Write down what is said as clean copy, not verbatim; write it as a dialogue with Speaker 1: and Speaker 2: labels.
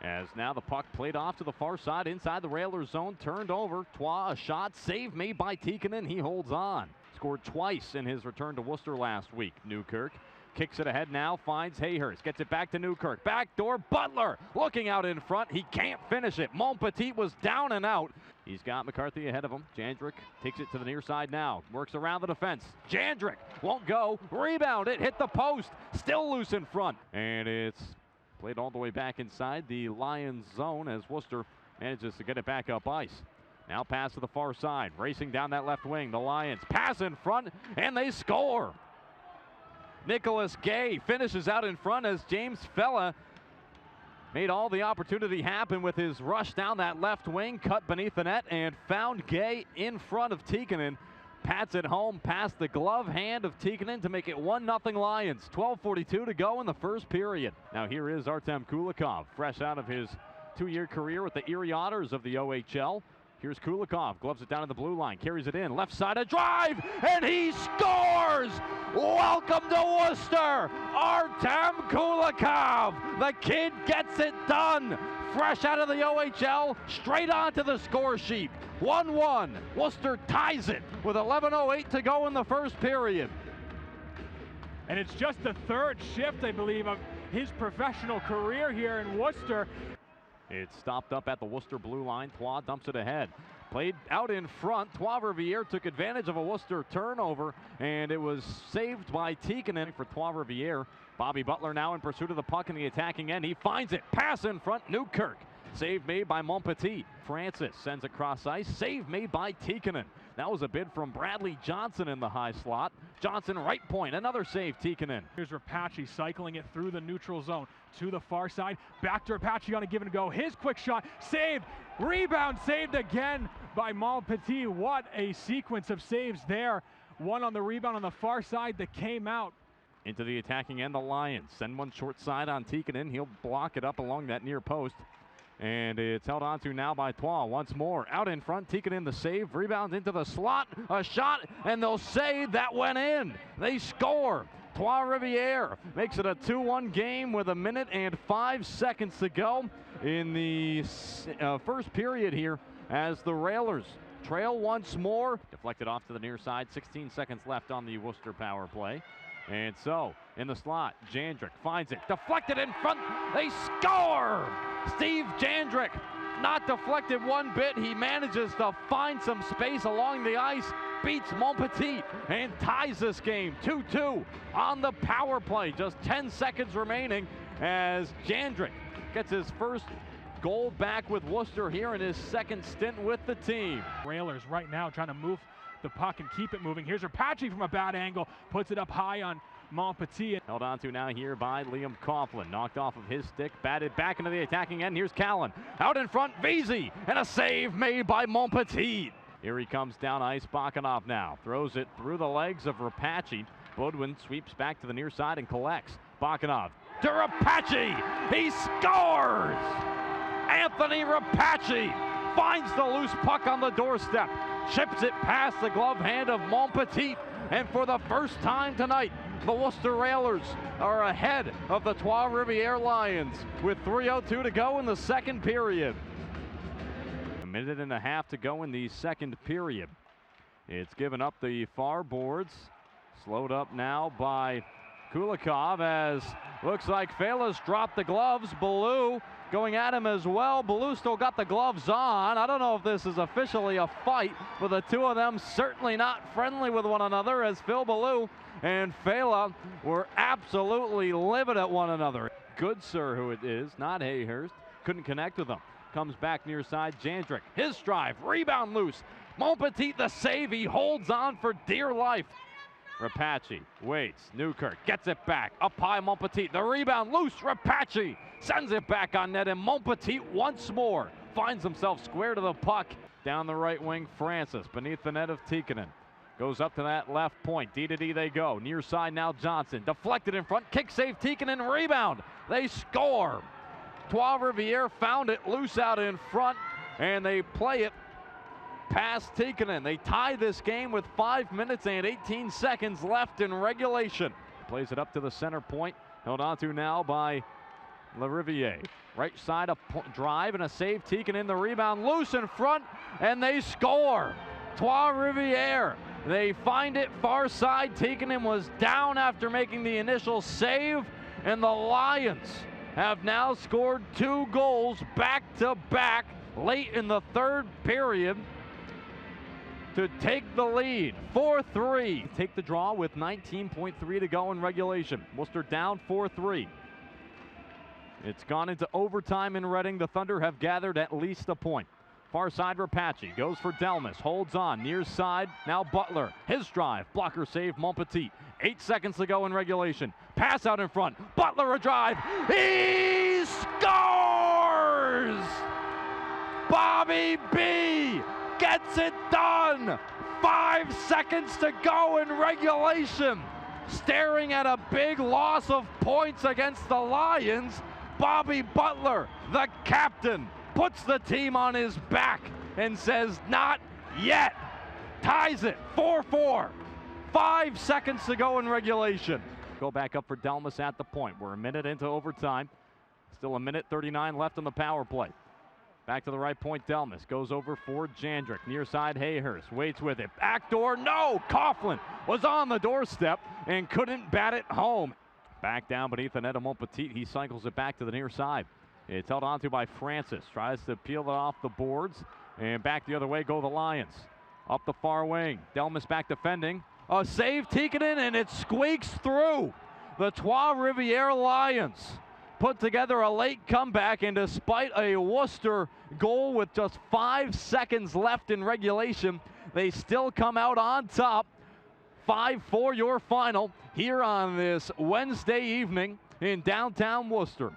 Speaker 1: As now the puck played off to the far side inside the Railers zone, turned over. Trois, a shot, save made by Tikkanen. He holds on. Scored twice in his return to Worcester last week. Newkirk kicks it ahead now, finds Hayhurst, gets it back to Newkirk. Backdoor, Butler looking out in front. He can't finish it. Montpetit was down and out. He's got McCarthy ahead of him. Jandrick takes it to the near side now. Works around the defense. Jandrick won't go. Rebound. It hit the post. Still loose in front. And it's played all the way back inside the Lions zone as Worcester manages to get it back up ice. Now pass to the far side. Racing down that left wing. The Lions pass in front and they score. Nicholas Gay finishes out in front as James Fella made all the opportunity happen with his rush down that left wing, cut beneath the net, and found Gay in front of Tikkanen. Pats it home past the glove hand of Tikkanen to make it 1-0 Lions. 12:42 to go in the first period. Now here is Artem Kulikov, fresh out of his 2-year career with the Erie Otters of the OHL. Here's Kulikov, gloves it down to the blue line, carries it in, left side, a drive, and he scores! Welcome to Worcester, Artem Kulikov. The kid gets it done. Fresh out of the OHL, straight onto the score sheet. 1-1, Worcester ties it with 11:08 to go in the first period.
Speaker 2: And it's just the third shift, I believe, of his professional career here in Worcester.
Speaker 1: It's stopped up at the Worcester blue line. Trois dumps it ahead. Played out in front. Trois-Rivières took advantage of a Worcester turnover, and it was saved by Tikkanen for Trois-Rivières. Bobby Butler now in pursuit of the puck in the attacking end. He finds it. Pass in front. Newkirk. Save made by Montpetit. Francis sends it cross ice. Save made by Tikkanen. That was a bid from Bradley Johnson in the high slot. Johnson right point. Another save, Tikkanen.
Speaker 2: Here's Rapace cycling it through the neutral zone to the far side. Back to Rapace on a give and go. His quick shot. Saved. Rebound saved again by Montpetit. What a sequence of saves there. One on the rebound on the far side that came out.
Speaker 1: Into the attacking end, the Lions send one short side on Tikkanen. He'll block it up along that near post. And it's held on to now by Trois once more. Out in front, Tikkanen the save. Rebound into the slot. A shot, and they'll say that went in. They score. Trois-Rivières makes it a 2-1 game with 1 minute and 5 seconds to go in the first period here as the Railers trail once more. Deflected off to the near side. 16 seconds left on the Worcester power play. And so, in the slot, Jandrick finds it. Deflected in front. They score! Steve Jandrick, not deflected one bit. He manages to find some space along the ice, beats Montpetit, and ties this game 2-2 on the power play. Just 10 seconds remaining as Jandrick gets his first goal back with Worcester here in his second stint with the team.
Speaker 2: Railers right now trying to move the puck and keep it moving. Here's Rapace from a bad angle, puts it up high on Montpetit.
Speaker 1: Held on to now here by Liam Coughlin. Knocked off of his stick, batted back into the attacking end. Here's Callan. Out in front, Vesey, and a save made by Montpetit. Here he comes down ice. Bakanov now throws it through the legs of Rapace. Bodwin sweeps back to the near side and collects. Bakanov to Rapace. He scores! Anthony Rapace finds the loose puck on the doorstep. Chips it past the glove hand of Montpetit. And for the first time tonight, the Worcester Railers are ahead of the Trois-Rivières Lions with 3:02 to go in the second period. 1.5 minutes to go in the second period. It's given up the far boards. Slowed up now by Kulikov as looks like Felas dropped the gloves. Ballou going at him as well. Ballou still got the gloves on. I don't know if this is officially a fight, but the two of them certainly not friendly with one another as Phil Ballou and Fela were absolutely livid at one another. Goodsir, who it is, not Hayhurst, couldn't connect with them. Comes back near side, Jandrick. His drive, rebound loose. Montpetit the save, he holds on for dear life. Rapace waits, Newkirk gets it back, up high Montpetit, the rebound loose, Rapace sends it back on net, and Montpetit once more finds himself square to the puck. Down the right wing, Francis, beneath the net of Tikkanen. Goes up to that left point, D to D they go, near side now Johnson, deflected in front, kick save Tikkanen, rebound, they score. Trois-Rivières found it loose out in front, and they play it past Tikkanen. They tie this game with 5 minutes and 18 seconds left in regulation. Plays it up to the center point, held on to now by LaRiviere. Right side, a drive and a save. Tikin in the rebound, loose in front, and they score. Trois-Rivières. They find it far side. Tikin was down after making the initial save, and the Lions have now scored 2 goals back-to-back late in the third period to take the lead, 4-3. Take the draw with 19.3 to go in regulation. Worcester down 4-3. It's gone into overtime in Reading. The Thunder have gathered at least a point. Far side, Rapace goes for Delmas, holds on, near side, now Butler. His drive, blocker save, Montpetit. 8 seconds to go in regulation. Pass out in front, Butler a drive, he scores! Bobby B gets it done! 5 seconds to go in regulation. Staring at a big loss of points against the Lions, Bobby Butler, the captain, puts the team on his back and says, not yet. Ties it, 4-4. 5 seconds to go in regulation. Go back up for Delmas at the point. We're a minute into overtime. Still a minute 39 left on the power play. Back to the right point, Delmas goes over for Jandrick. Near side, Hayhurst waits with it. Backdoor, no! Coughlin was on the doorstep and couldn't bat it home. Back down beneath the net of Montpetit. He cycles it back to the near side. It's held onto by Francis. Tries to peel it off the boards. And back the other way go the Lions. Up the far wing. Delmas back defending. A save, Tikkanen, and it squeaks through. The Trois-Rivières Lions put together a late comeback, and despite a Worcester goal with just 5 seconds left in regulation, they still come out on top. 5-4 your final here on this Wednesday evening in downtown Worcester.